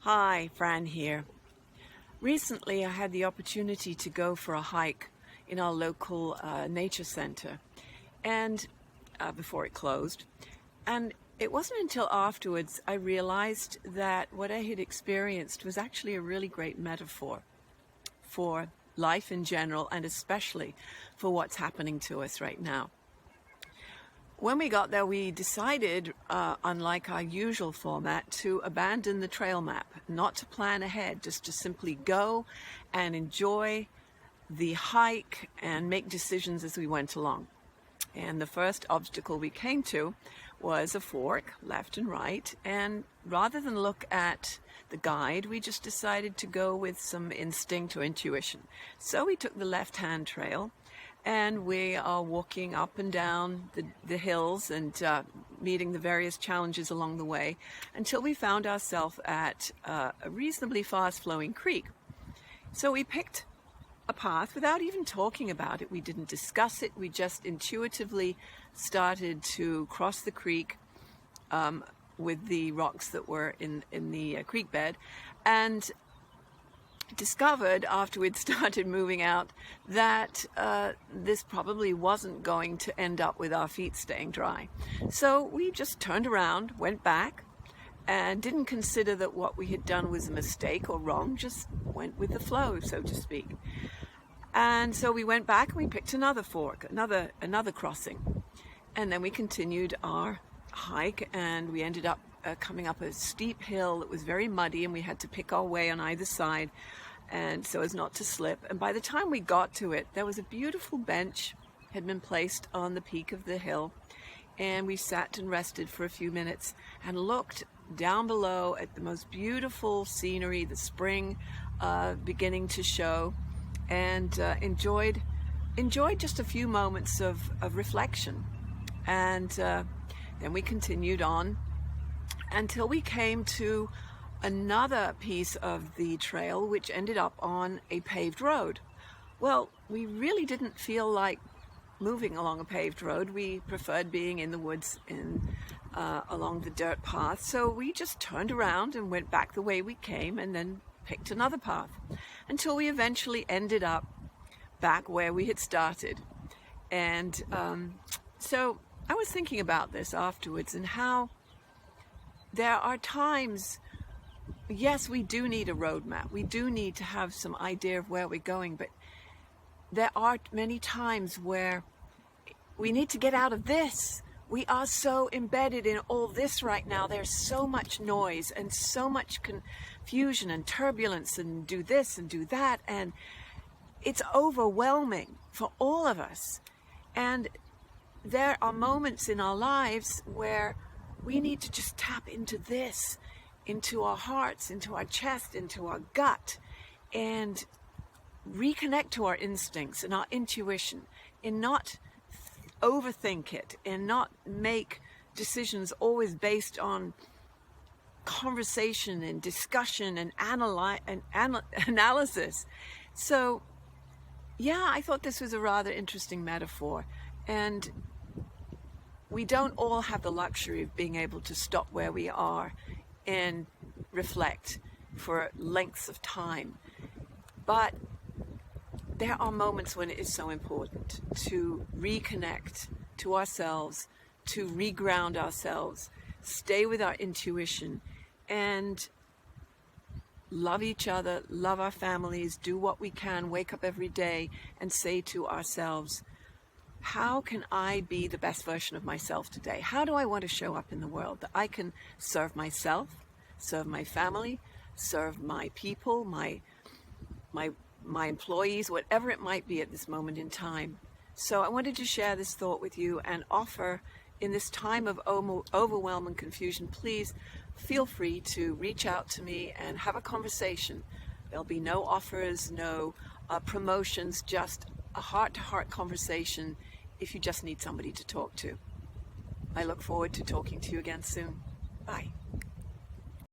Hi, Fran here. Recently I had the opportunity to go for a hike in our local nature center and before it closed. And it wasn't until afterwards I realized that what I had experienced was actually a really great metaphor for life in general and especially for what's happening to us right now. When we got there, we decided, unlike our usual format, to abandon the trail map, not to plan ahead, just to simply go and enjoy the hike and make decisions as we went along. And the first obstacle we came to was a fork, left and right, and rather than look at the guide, we just decided to go with some instinct or intuition. So we took the left-hand trail, and we are walking up and down the hills and meeting the various challenges along the way until we found ourselves at a reasonably fast-flowing creek. So we picked a path without even talking about it. We didn't discuss it. We just intuitively started to cross the creek with the rocks that were in the creek bed, and discovered after we'd started moving out that this probably wasn't going to end up with our feet staying dry. So we just turned around, went back, and didn't consider that what we had done was a mistake or wrong, just went with the flow, so to speak. And so we went back and we picked another fork, another crossing. And then we continued our hike, and we ended up coming up a steep hill that was very muddy, and we had to pick our way on either side and so as not to slip. And by the time we got to it, there was a beautiful bench had been placed on the peak of the hill, and we sat and rested for a few minutes and looked down below at the most beautiful scenery, the spring beginning to show, and enjoyed just a few moments of reflection. And then we continued on until we came to another piece of the trail which ended up on a paved road. Well, we really didn't feel like moving along a paved road. We preferred being in the woods along the dirt path. So we just turned around and went back the way we came and then picked another path until we eventually ended up back where we had started. And so I was thinking about this afterwards and how there are times, yes, we do need a roadmap. We do need to have some idea of where we're going, but there are many times where we need to get out of this. We are so embedded in all this right now. There's so much noise and so much confusion and turbulence and do this and do that, and it's overwhelming for all of us. And there are moments in our lives where we need to just tap into this, into our hearts, into our chest, into our gut, and reconnect to our instincts and our intuition, and not overthink it, and not make decisions always based on conversation and discussion and analysis. So yeah, I thought this was a rather interesting metaphor, and we don't all have the luxury of being able to stop where we are and reflect for lengths of time. But there are moments when it is so important to reconnect to ourselves, to reground ourselves, stay with our intuition, and love each other, love our families, do what we can, wake up every day and say to ourselves, how can I be the best version of myself today? How do I want to show up in the world that I can serve myself, serve my family, serve my people, my employees, whatever it might be at this moment in time. So I wanted to share this thought with you and offer, in this time of overwhelm and confusion, please feel free to reach out to me and have a conversation. There'll be no offers, no promotions, just a heart-to-heart conversation if you just need somebody to talk to. I look forward to talking to you again soon. Bye.